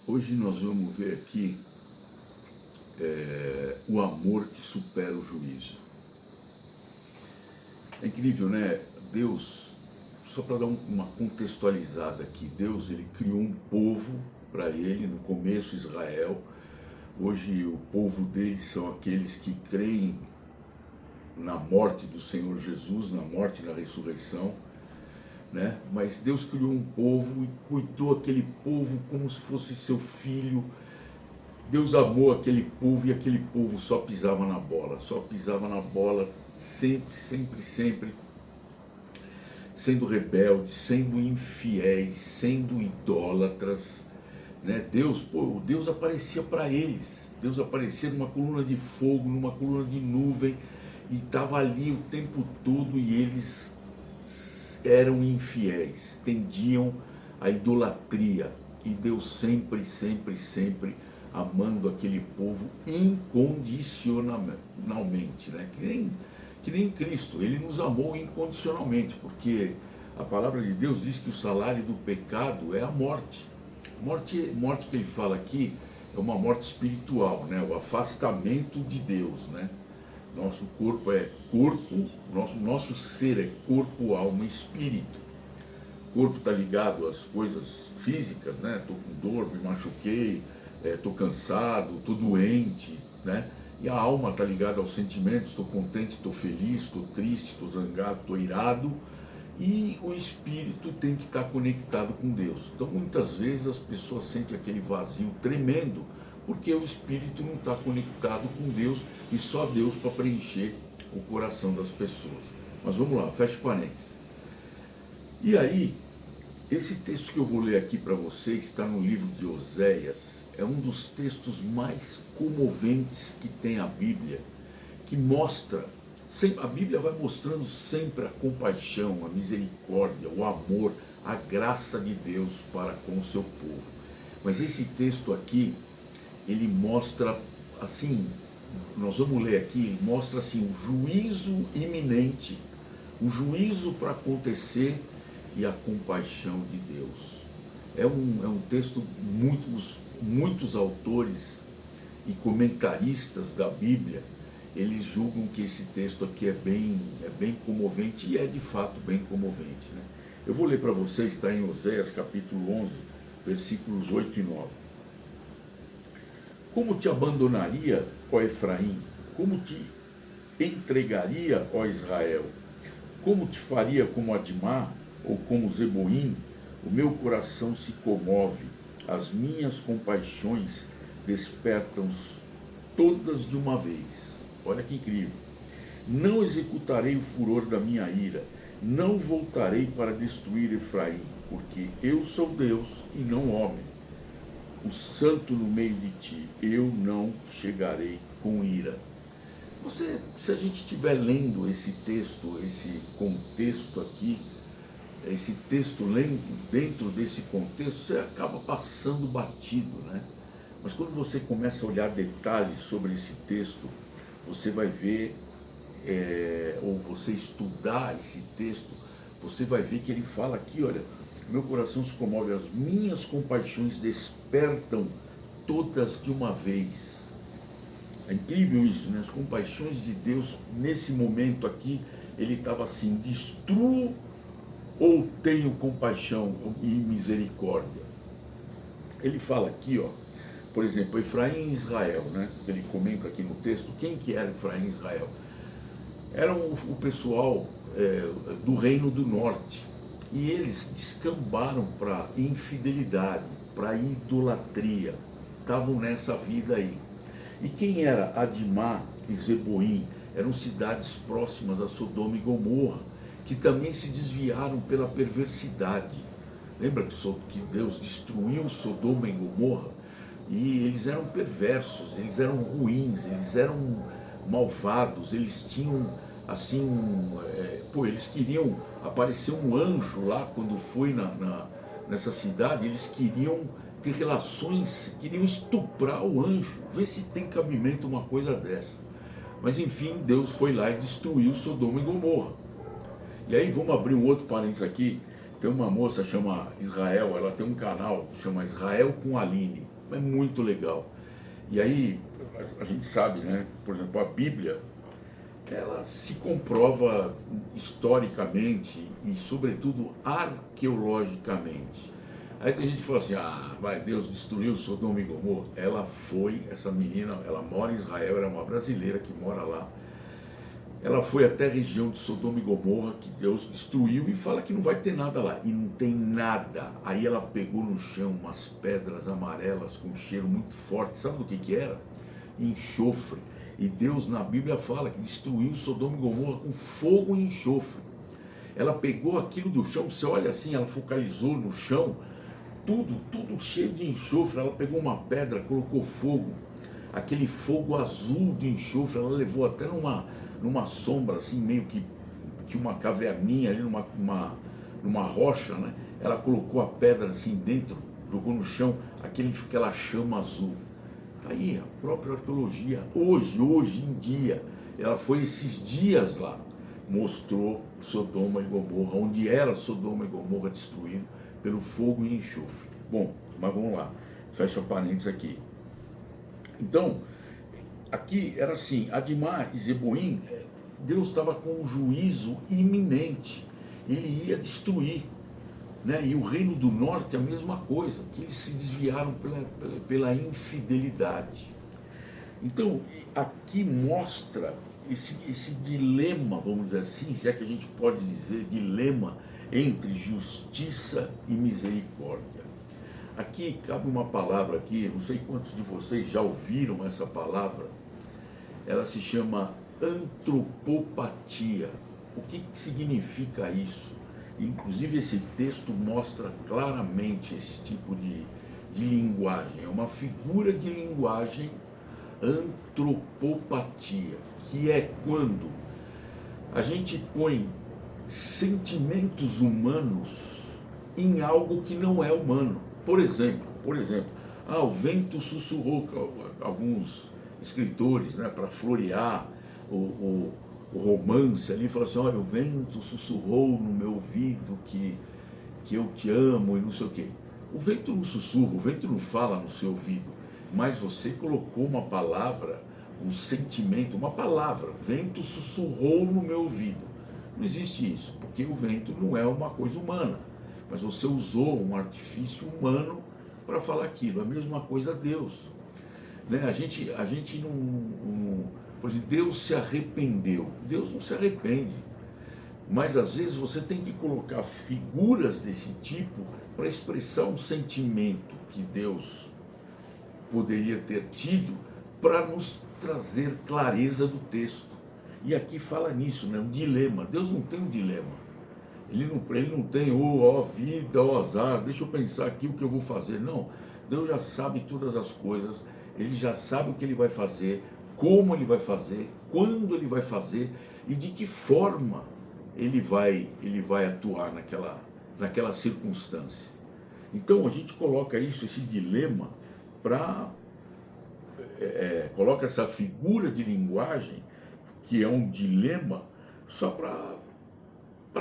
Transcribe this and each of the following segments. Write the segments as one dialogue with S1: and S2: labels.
S1: Hoje nós vamos ver aqui o amor que supera o juízo. É incrível, né? Deus, só para dar uma contextualizada aqui, Deus ele criou um povo para ele, no começo Israel. Hoje o povo dele são aqueles que creem na morte do Senhor Jesus, na morte e na ressurreição, né? Mas Deus criou um povo e cuidou aquele povo como se fosse seu filho. Deus amou aquele povo e aquele povo só pisava na bola, sempre, sempre, sempre, sendo rebeldes, sendo infiéis, sendo idólatras, né? Deus aparecia para eles, Deus aparecia numa coluna de fogo, numa coluna de nuvem, e estava ali o tempo todo, e eles eram infiéis, tendiam à idolatria, e Deus sempre, sempre, sempre amando aquele povo incondicionalmente, né? Que nem Cristo, ele nos amou incondicionalmente, porque a palavra de Deus diz que o salário do pecado é a morte. Morte que ele fala aqui é uma morte espiritual, né? O afastamento de Deus, né? Nosso corpo é corpo, nosso ser é corpo, alma e espírito. O corpo está ligado às coisas físicas, né? Estou com dor, me machuquei, estou cansado, estou doente, né? E a alma está ligada aos sentimentos, estou contente, estou feliz, estou triste, estou zangado, estou irado. E o espírito tem que estar conectado com Deus. Então muitas vezes as pessoas sentem aquele vazio tremendo, porque o espírito não está conectado com Deus, e só Deus para preencher o coração das pessoas. Mas vamos lá, fecha parênteses. E aí, esse texto que eu vou ler aqui para vocês está no livro de Oséias. É um dos textos mais comoventes que tem a Bíblia, que mostra, a Bíblia vai mostrando sempre a compaixão, a misericórdia, o amor, a graça de Deus para com o seu povo. Mas esse texto aqui, ele mostra assim, nós vamos ler aqui, ele mostra assim o juízo iminente, o juízo para acontecer e a compaixão de Deus. É um texto, muitos autores e comentaristas da Bíblia, eles julgam que esse texto aqui é bem comovente, e é de fato bem comovente, né? Eu vou ler para vocês, está em Oséias capítulo 11, versículos 8 e 9. Como te abandonaria, ó Efraim? Como te entregaria, ó Israel? Como te faria como Admá ou como Zeboim? O meu coração se comove, as minhas compaixões despertam todas de uma vez. Olha que incrível. Não executarei o furor da minha ira, não voltarei para destruir Efraim, porque eu sou Deus e não homem, o santo no meio de ti, eu não chegarei com ira. Se a gente estiver lendo esse texto, esse contexto aqui, esse texto lendo dentro desse contexto, você acaba passando batido, né? Mas quando você começa a olhar detalhes sobre esse texto, você vai ver, ou você estudar esse texto, você vai ver que ele fala aqui, olha, meu coração se comove, as minhas compaixões despertam todas de uma vez. É incrível isso, né? As compaixões de Deus, nesse momento aqui, ele estava assim, destruo ou tenho compaixão e misericórdia? Ele fala aqui, ó, por exemplo, Efraim e Israel, né? Ele comenta aqui no texto, quem que era Efraim e Israel? Eram o pessoal do reino do norte, e eles descambaram para infidelidade, para idolatria, estavam nessa vida aí. E quem era Admá e Zeboim? Eram cidades próximas a Sodoma e Gomorra, que também se desviaram pela perversidade. Lembra que Deus destruiu Sodoma e Gomorra? E eles eram perversos, eles eram ruins, eles eram malvados, eles tinham assim, eles queriam, aparecer um anjo lá quando foi nessa cidade, eles queriam ter relações, queriam estuprar o anjo. Vê se tem cabimento uma coisa dessa. Mas enfim, Deus foi lá e destruiu Sodoma e Gomorra. E aí vamos abrir um outro parênteses aqui. Tem uma moça chama Israel, ela tem um canal chama Israel com Aline. é muito legal. E aí, a gente sabe, né? Por exemplo, a Bíblia, ela se comprova historicamente e, sobretudo, arqueologicamente. Aí tem gente que fala assim, Deus destruiu Sodoma e Gomorra. Essa menina, ela mora em Israel, ela é uma brasileira que mora lá. Ela foi até a região de Sodoma e Gomorra, que Deus destruiu, e fala que não vai ter nada lá. E não tem nada. Aí ela pegou no chão umas pedras amarelas com um cheiro muito forte. Sabe do que era? Enxofre. E Deus na Bíblia fala que destruiu Sodoma e Gomorra com fogo e enxofre. Ela pegou aquilo do chão, você olha assim, ela focalizou no chão, tudo cheio de enxofre. Ela pegou uma pedra, colocou fogo, aquele fogo azul de enxofre, ela levou até numa sombra, assim, meio que uma caverninha ali, numa rocha, né? Ela colocou a pedra assim dentro, jogou no chão, aquela chama azul. Tá aí a própria arqueologia, hoje em dia, ela foi esses dias lá, mostrou Sodoma e Gomorra, onde era Sodoma e Gomorra destruído pelo fogo e enxofre. Bom, mas vamos lá, fecha parênteses aqui. Então, aqui era assim, Admá e Zeboim, Deus estava com um juízo iminente, ele ia destruir, né? E o reino do norte é a mesma coisa, que eles se desviaram pela infidelidade. Então, aqui mostra esse dilema, vamos dizer assim, se é que a gente pode dizer dilema entre justiça e misericórdia. Aqui cabe uma palavra aqui, não sei quantos de vocês já ouviram essa palavra, ela se chama antropopatia. O que significa isso? Inclusive esse texto mostra claramente esse tipo de linguagem, é uma figura de linguagem, antropopatia, que é quando a gente põe sentimentos humanos em algo que não é humano. Por exemplo, o vento sussurrou, alguns escritores, né, para florear o romance ali, falaram assim, olha, o vento sussurrou no meu ouvido que eu te amo e não sei o quê. O vento não sussurra, o vento não fala no seu ouvido, mas você colocou uma palavra, um sentimento, uma palavra, vento sussurrou no meu ouvido. Não existe isso, porque o vento não é uma coisa humana, mas você usou um artifício humano para falar aquilo. A mesma coisa a Deus, né? A gente não, por exemplo, Deus se arrependeu. Deus não se arrepende, mas às vezes você tem que colocar figuras desse tipo para expressar um sentimento que Deus poderia ter tido para nos trazer clareza do texto. E aqui fala nisso, né? Um dilema. Deus não tem um dilema. Ele não tem, vida, azar, deixa eu pensar aqui o que eu vou fazer. Não, Deus já sabe todas as coisas, ele já sabe o que ele vai fazer, como ele vai fazer, quando ele vai fazer e de que forma ele vai atuar naquela circunstância. Então a gente coloca esse dilema coloca essa figura de linguagem, que é um dilema, só para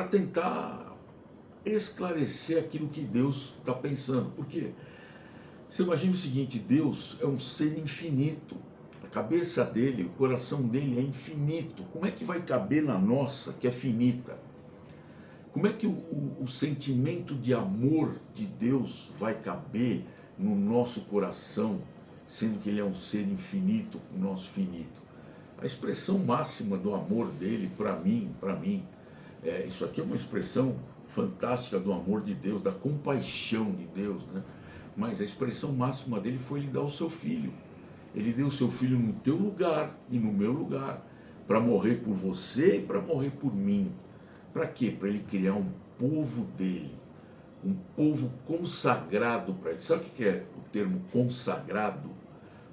S1: tentar esclarecer aquilo que Deus está pensando. Por quê? Você imagina o seguinte, Deus é um ser infinito, a cabeça dele, o coração dele é infinito. Como é que vai caber na nossa, que é finita? Como é que o sentimento de amor de Deus vai caber no nosso coração, sendo que ele é um ser infinito, o nosso finito? A expressão máxima do amor dele para mim, isso aqui é uma expressão fantástica do amor de Deus, da compaixão de Deus, né? Mas a expressão máxima dele foi ele dar o seu filho. Ele deu o seu filho no teu lugar e no meu lugar, para morrer por você e para morrer por mim. Para quê? Para ele criar um povo dele, um povo consagrado para ele. Sabe o que é o termo consagrado?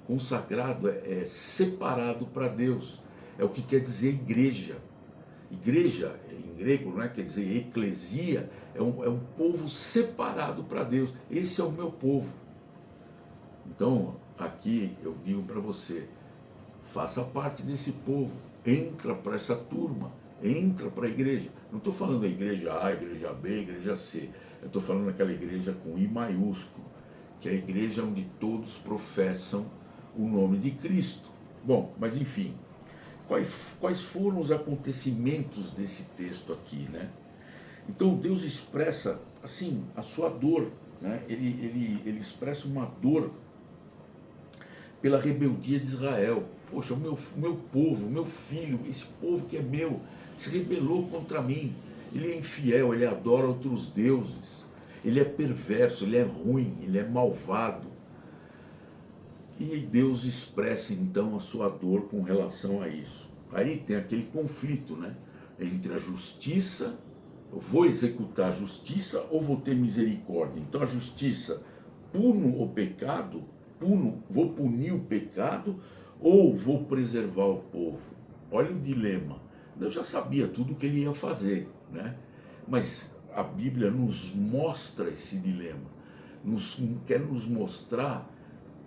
S1: Consagrado é separado para Deus. É o que quer dizer igreja. Igreja, em grego, não é? Quer dizer eclesia, é um povo separado para Deus. Esse é o meu povo. Então, aqui eu digo para você, faça parte desse povo, entra para essa turma, entra para a igreja. Não estou falando da igreja A, igreja B, igreja C. Eu estou falando daquela igreja com I maiúsculo, que é a igreja onde todos professam o nome de Cristo. Bom, mas enfim, quais foram os acontecimentos desse texto aqui, né? Então Deus expressa, assim, a sua dor, né? Ele expressa uma dor pela rebeldia de Israel. Poxa, o meu povo, o meu filho, esse povo que é meu, se rebelou contra mim. Ele é infiel, ele adora outros deuses, ele é perverso, ele é ruim, ele é malvado. E Deus expressa então a sua dor com relação a isso. Aí tem aquele conflito, né? Entre a justiça, eu vou executar a justiça ou vou ter misericórdia? Então a justiça puno o pecado, vou punir o pecado ou vou preservar o povo? Olha o dilema. Deus já sabia tudo o que ele ia fazer, né? Mas a Bíblia nos mostra esse dilema, quer nos mostrar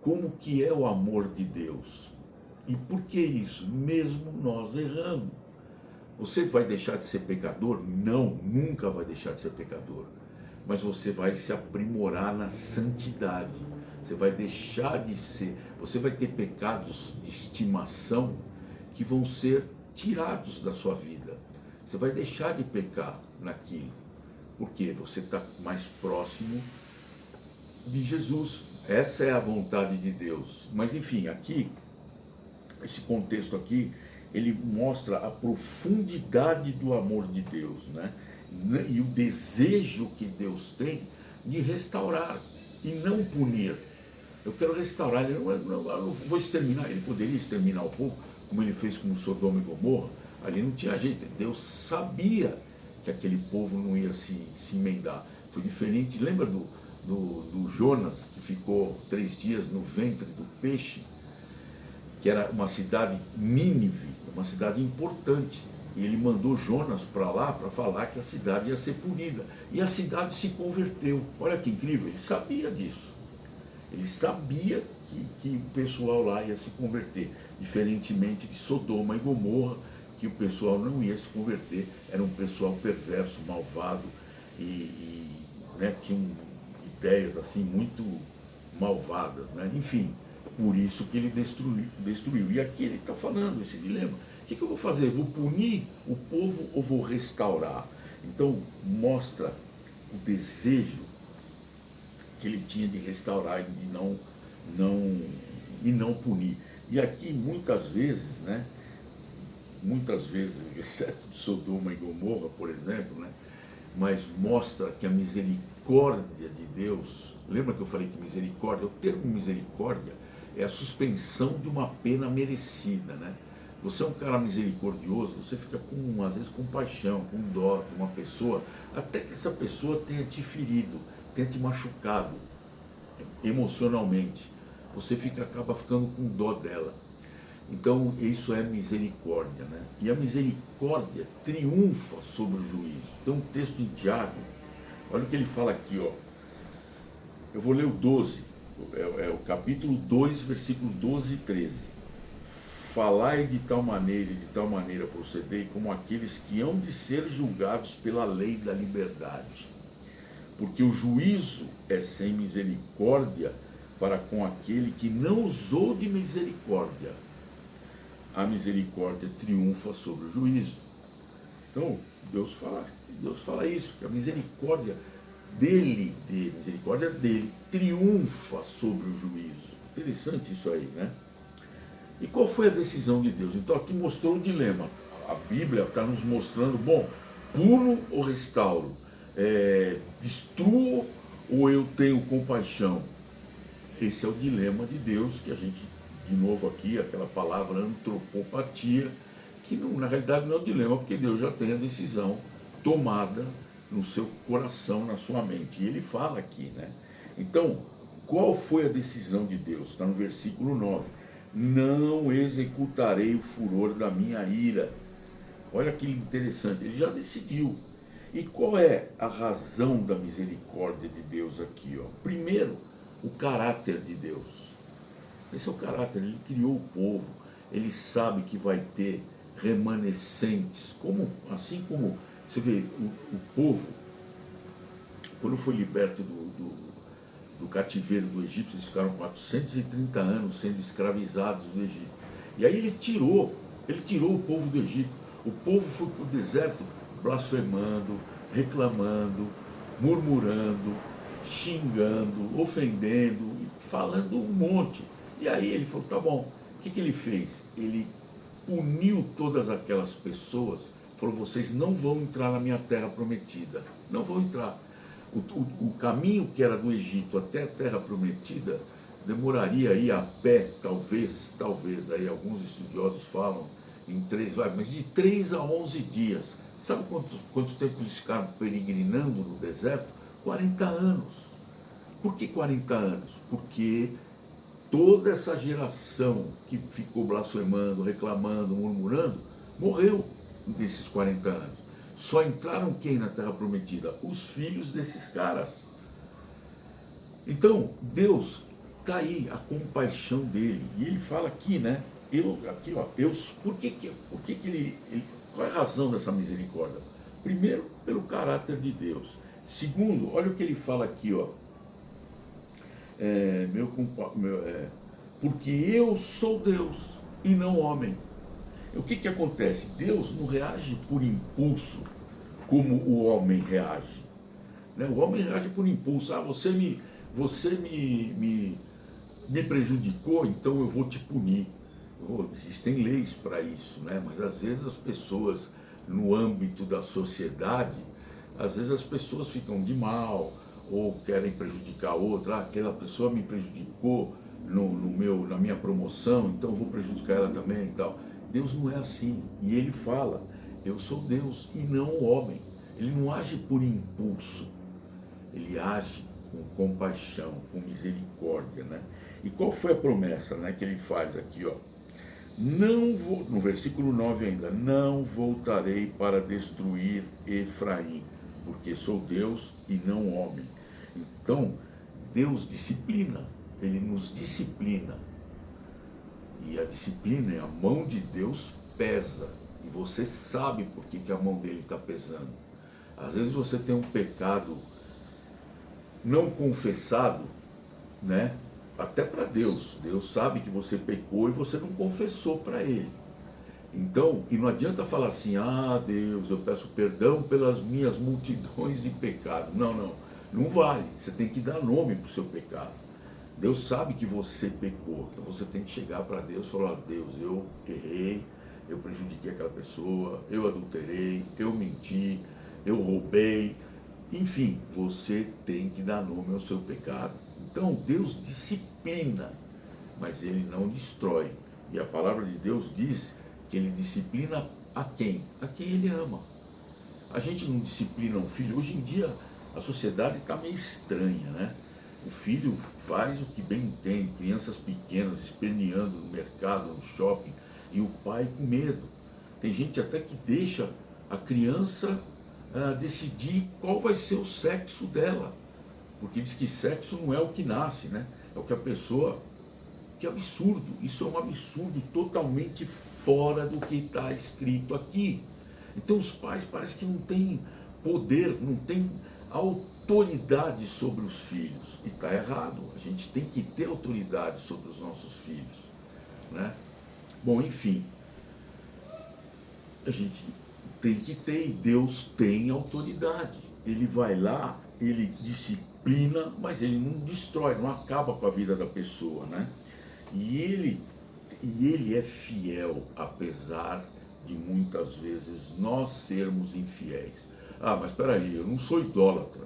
S1: como que é o amor de Deus. E por que isso? Mesmo nós errando. Você vai deixar de ser pecador? Não, nunca vai deixar de ser pecador. Mas você vai se aprimorar na santidade. Você vai deixar de ser, você vai ter pecados de estimação que vão ser tirados da sua vida. Você vai deixar de pecar naquilo. Porque você está mais próximo de Jesus. Essa é a vontade de Deus. Mas enfim, aqui, esse contexto aqui, ele mostra a profundidade do amor de Deus, né? E o desejo que Deus tem de restaurar e não punir. Eu quero restaurar, eu não vou exterminar. Ele poderia exterminar o povo, como ele fez com Sodoma e Gomorra. Ali não tinha jeito. Deus sabia que aquele povo não ia se emendar. Foi diferente. Lembra do Jonas, que ficou 3 dias no ventre do peixe, que era uma cidade Nínive, uma cidade importante. E ele mandou Jonas para lá para falar que a cidade ia ser punida. E a cidade se converteu. Olha que incrível, ele sabia disso. Ele sabia que o pessoal lá ia se converter. Diferentemente de Sodoma e Gomorra, que o pessoal não ia se converter. Era um pessoal perverso, malvado né, tinham ideias assim muito malvadas, né? Enfim, por isso que ele destruiu. E aqui ele está falando esse dilema. O que eu vou fazer? Vou punir o povo ou vou restaurar? Então mostra o desejo que ele tinha de restaurar e não punir. E aqui muitas vezes, né? Muitas vezes, exceto de Sodoma e Gomorra, por exemplo, né? Mas mostra que a misericórdia de Deus, lembra que eu falei que misericórdia, o termo misericórdia é a suspensão de uma pena merecida, né? Você é um cara misericordioso, você fica com, às vezes, compaixão, com dó de uma pessoa, até que essa pessoa tenha te ferido, tenha te machucado emocionalmente. Você acaba ficando com dó dela. Então isso é misericórdia, né? E a misericórdia triunfa sobre o juízo. Tem um texto em Tiago, olha o que ele fala aqui, ó. Eu vou ler o 12, é o capítulo 2, versículo 12 e 13. Falai de tal maneira e de tal maneira procedei como aqueles que hão de ser julgados pela lei da liberdade. Porque o juízo é sem misericórdia para com aquele que não usou de misericórdia. A misericórdia triunfa sobre o juízo. Então, Deus fala isso, que a misericórdia dele, triunfa sobre o juízo. Interessante isso aí, né? E qual foi a decisão de Deus? Então aqui mostrou o dilema. A Bíblia está nos mostrando, bom, puno ou restauro? Destruo ou eu tenho compaixão? Esse é o dilema de Deus, que a gente, de novo aqui, aquela palavra antropopatia, que não, na realidade não é o dilema, porque Deus já tem a decisão tomada no seu coração, na sua mente. E ele fala aqui, né? Então, qual foi a decisão de Deus? Está no versículo 9. Não executarei o furor da minha ira. Olha que interessante, ele já decidiu. E qual é a razão da misericórdia de Deus aqui, ó? Primeiro, o caráter de Deus. Esse é o caráter, ele criou o povo, ele sabe que vai ter remanescentes, assim como você vê o povo, quando foi liberto do cativeiro do Egito, eles ficaram 430 anos sendo escravizados do Egito. E aí ele tirou o povo do Egito. O povo foi para o deserto blasfemando, reclamando, murmurando, xingando, ofendendo, falando um monte. E aí ele falou, tá bom, o que ele fez? Ele puniu todas aquelas pessoas, falou, vocês não vão entrar na minha terra prometida, não vão entrar. O caminho que era do Egito até a terra prometida demoraria aí a pé, talvez, aí alguns estudiosos falam em 3, mas de 3 a 11 dias. Sabe quanto tempo eles ficaram peregrinando no deserto? 40 anos. Por que 40 anos? Porque toda essa geração que ficou blasfemando, reclamando, murmurando, morreu nesses 40 anos. Só entraram quem na Terra Prometida? Os filhos desses caras. Então, Deus, está aí a compaixão dele. E ele fala aqui, né? Por que ele, qual é a razão dessa misericórdia? Primeiro, pelo caráter de Deus. Segundo, olha o que ele fala aqui, ó. Porque eu sou Deus e não homem. O que acontece? Deus não reage por impulso como o homem reage. Né? O homem reage por impulso. Você me prejudicou, então eu vou te punir. Existem leis para isso, né? Mas às vezes as pessoas, no âmbito da sociedade, às vezes as pessoas ficam de mal ou querem prejudicar a outra. Aquela pessoa me prejudicou na minha promoção, então eu vou prejudicar ela também e tal. Deus não é assim. E ele fala, eu sou Deus e não o homem. Ele não age por impulso. Ele age com compaixão, com misericórdia, né? E qual foi a promessa, né, que ele faz aqui, ó? No versículo 9 ainda, não voltarei para destruir Efraim, porque sou Deus e não homem. Então, Deus disciplina, ele nos disciplina. E a disciplina, a mão de Deus pesa. E você sabe por que a mão dele está pesando. Às vezes você tem um pecado não confessado, né? Até para Deus. Deus sabe que você pecou e você não confessou para ele. Então, e não adianta falar assim, Deus, eu peço perdão pelas minhas multidões de pecados. Não vale. Você tem que dar nome para o seu pecado. Deus sabe que você pecou, então você tem que chegar para Deus e falar, Deus, eu errei, eu prejudiquei aquela pessoa, eu adulterei, eu menti, eu roubei, enfim, você tem que dar nome ao seu pecado. Então Deus disciplina, mas ele não destrói. E a palavra de Deus diz que ele disciplina a quem? A quem ele ama. A gente não disciplina um filho. Hoje em dia a sociedade está meio estranha, né? O filho faz o que bem entende, crianças pequenas esperneando no mercado, no shopping, e o pai com medo. Tem gente até que deixa a criança decidir qual vai ser o sexo dela, porque diz que sexo não é o que nasce, né? É o que a pessoa... Que absurdo, isso é um absurdo totalmente fora do que está escrito aqui. Então os pais parece que não têm poder, não têm autoridade sobre os filhos, e está errado. A gente tem que ter autoridade sobre os nossos filhos, né? Bom, enfim, a gente tem que ter, e Deus tem autoridade. Ele vai lá, ele disciplina, mas ele não destrói, não acaba com a vida da pessoa, né? E ele é fiel, apesar de muitas vezes nós sermos infiéis. Mas espera aí, eu não sou idólatra,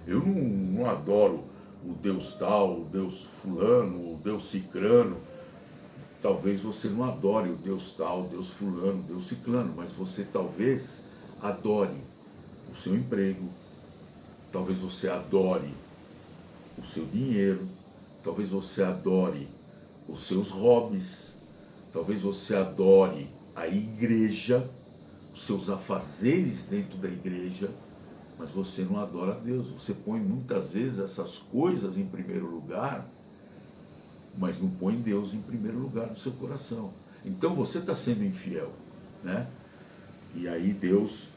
S1: eu não adoro o Deus tal, o Deus fulano, o Deus cicrano. Talvez você não adore o Deus tal, o Deus fulano, o Deus ciclano, mas você talvez adore o seu emprego, talvez você adore o seu dinheiro, talvez você adore os seus hobbies, talvez você adore a igreja, os seus afazeres dentro da igreja, mas você não adora a Deus. Você põe muitas vezes essas coisas em primeiro lugar, mas não põe Deus em primeiro lugar no seu coração. Então você está sendo infiel, né? E aí Deus,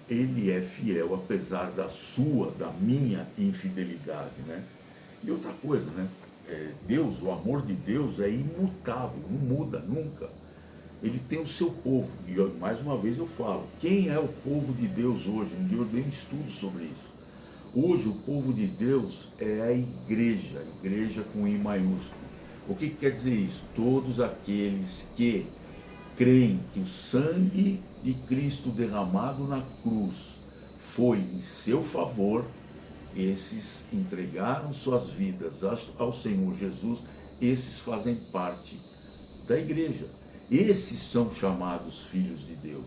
S1: ele é fiel apesar da minha infidelidade, né? E outra coisa, né? Deus, o amor de Deus é imutável, não muda nunca. Ele tem o seu povo. E mais uma vez eu falo, quem é o povo de Deus hoje? Um dia eu dei um estudo sobre isso. Hoje o povo de Deus é a igreja com I maiúsculo. O que quer dizer isso? Todos aqueles que creem que o sangue de Cristo derramado na cruz foi em seu favor, esses entregaram suas vidas ao Senhor Jesus, esses fazem parte da igreja. Esses são chamados filhos de Deus.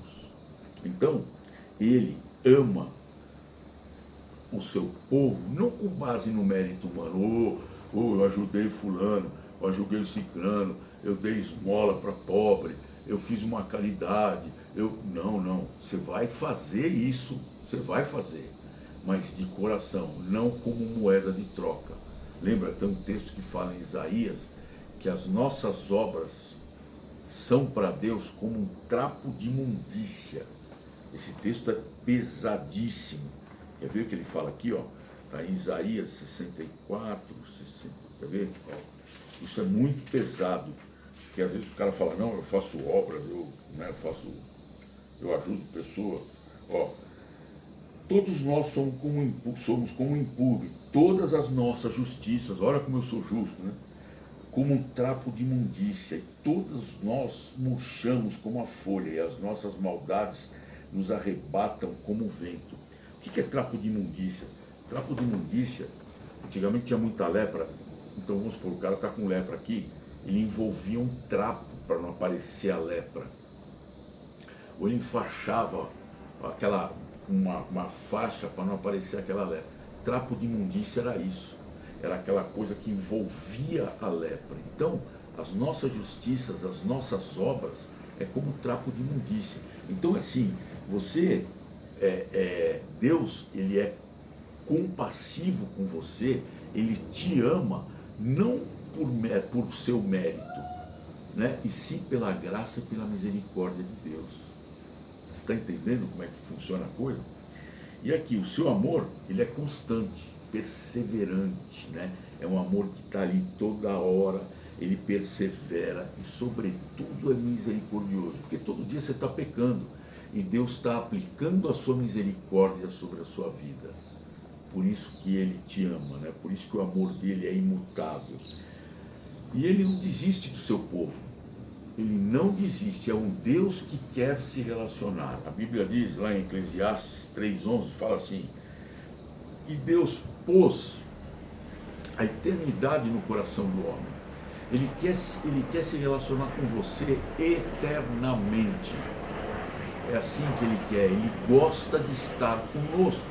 S1: Então, ele ama o seu povo, não com base no mérito humano, eu ajudei fulano, eu ajudei o ciclano, eu dei esmola para pobre, eu fiz uma caridade, não, você vai fazer isso, você vai fazer, mas de coração, não como moeda de troca. Lembra, tem um texto que fala em Isaías, que as nossas obras são para Deus como um trapo de imundícia. Esse texto é pesadíssimo. Quer ver o que ele fala aqui, ó? Está em Isaías 64, 60, quer ver? Ó, isso é muito pesado, porque às vezes o cara fala, não, eu faço obras, eu ajudo pessoas. Ó, todos nós somos como impuro, todas as nossas justiças, olha como eu sou justo, né? Como um trapo de imundícia, e todos nós murchamos como a folha, e as nossas maldades nos arrebatam como o vento. O que é trapo de imundícia? Trapo de imundícia, antigamente tinha muita lepra, então vamos supor, o cara está com lepra aqui, ele envolvia um trapo para não aparecer a lepra, ou ele enfaixava uma faixa para não aparecer aquela lepra. Trapo de imundícia era isso, era aquela coisa que envolvia a lepra. Então, as nossas justiças, as nossas obras, é como trapo de imundícia. Então, assim, Deus, ele é compassivo com você, ele te ama, não por seu mérito, né? E sim pela graça e pela misericórdia de Deus. Você está entendendo como é que funciona a coisa? E aqui, o seu amor, ele é constante, perseverante, né? É um amor que está ali toda hora, ele persevera e, sobretudo, é misericordioso, porque todo dia você está pecando e Deus está aplicando a sua misericórdia sobre a sua vida. Por isso que ele te ama, né? Por isso que o amor dele é imutável. E ele não desiste do seu povo. Ele não desiste, é um Deus que quer se relacionar. A Bíblia diz lá em Eclesiastes 3:11, fala assim, que Deus pôs a eternidade no coração do homem. Ele quer se relacionar com você eternamente. É assim que ele quer, ele gosta de estar conosco,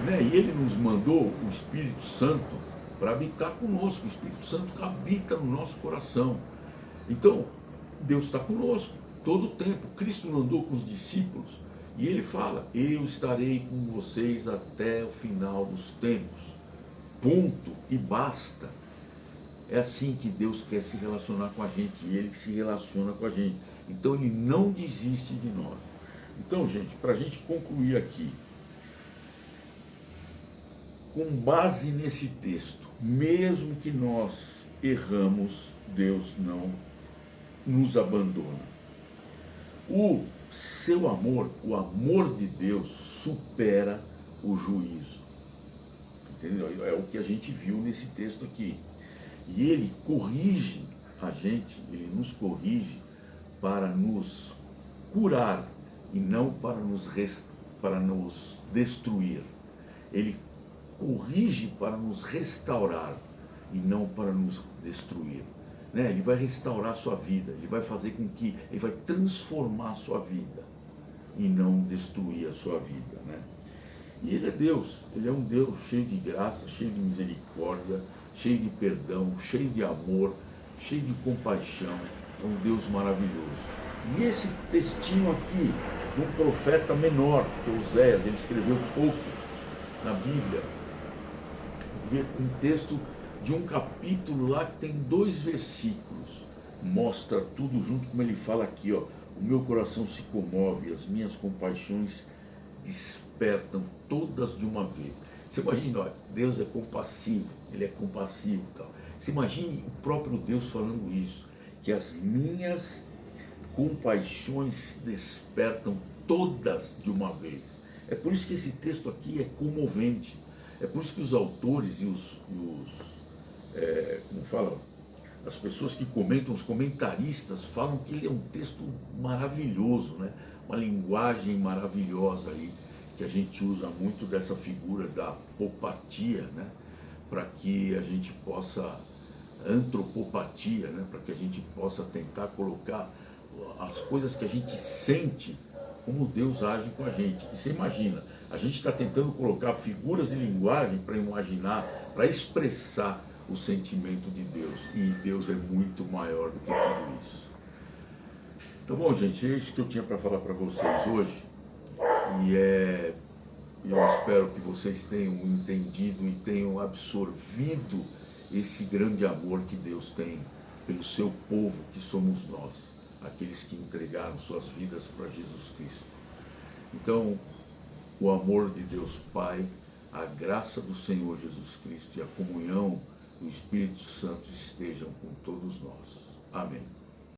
S1: né? E ele nos mandou o Espírito Santo para habitar conosco. O Espírito Santo habita no nosso coração. Então, Deus está conosco todo o tempo. Cristo andou com os discípulos e ele fala, eu estarei com vocês até o final dos tempos. Ponto e basta. É assim que Deus quer se relacionar com a gente, e ele se relaciona com a gente. Então ele não desiste de nós. Então, gente, para a gente concluir aqui, com base nesse texto, mesmo que nós erramos, Deus não nos abandona. O seu amor, o amor de Deus, supera o juízo. Entendeu? É o que a gente viu nesse texto aqui. E ele corrige a gente, ele nos corrige para nos curar e não para nos destruir. Ele corrige para nos restaurar e não para nos destruir. Né? Ele vai restaurar a sua vida, ele vai fazer com que, ele vai transformar a sua vida e não destruir a sua vida, né? E ele é Deus, ele é um Deus cheio de graça, cheio de misericórdia, cheio de perdão, cheio de amor, cheio de compaixão, é um Deus maravilhoso. E esse textinho aqui, de um profeta menor, que é Oséias, ele escreveu pouco na Bíblia, um texto de um capítulo lá que tem 2 versículos, mostra tudo junto, como ele fala aqui, ó, o meu coração se comove, as minhas compaixões despertam todas de uma vez. Você imagina, olha, Deus é compassivo, Ele é compassivo e tal. Você imagine o próprio Deus falando isso, que as minhas compaixões se despertam todas de uma vez. É por isso que esse texto aqui é comovente. É por isso que os autores e como fala, as pessoas que comentam, os comentaristas, falam que ele é um texto maravilhoso, né? Uma linguagem maravilhosa aí, que a gente usa muito dessa figura da apopatia, né? Para que a gente possa, antropopatia, né? Para que a gente possa tentar colocar as coisas que a gente sente, como Deus age com a gente. E você imagina, a gente está tentando colocar figuras de linguagem para imaginar, para expressar o sentimento de Deus. E Deus é muito maior do que tudo isso. Então, bom, gente, é isso que eu tinha para falar para vocês hoje. Eu espero que vocês tenham entendido e tenham absorvido esse grande amor que Deus tem pelo seu povo, que somos nós, aqueles que entregaram suas vidas para Jesus Cristo. Então, o amor de Deus Pai, a graça do Senhor Jesus Cristo e a comunhão do Espírito Santo estejam com todos nós. Amém.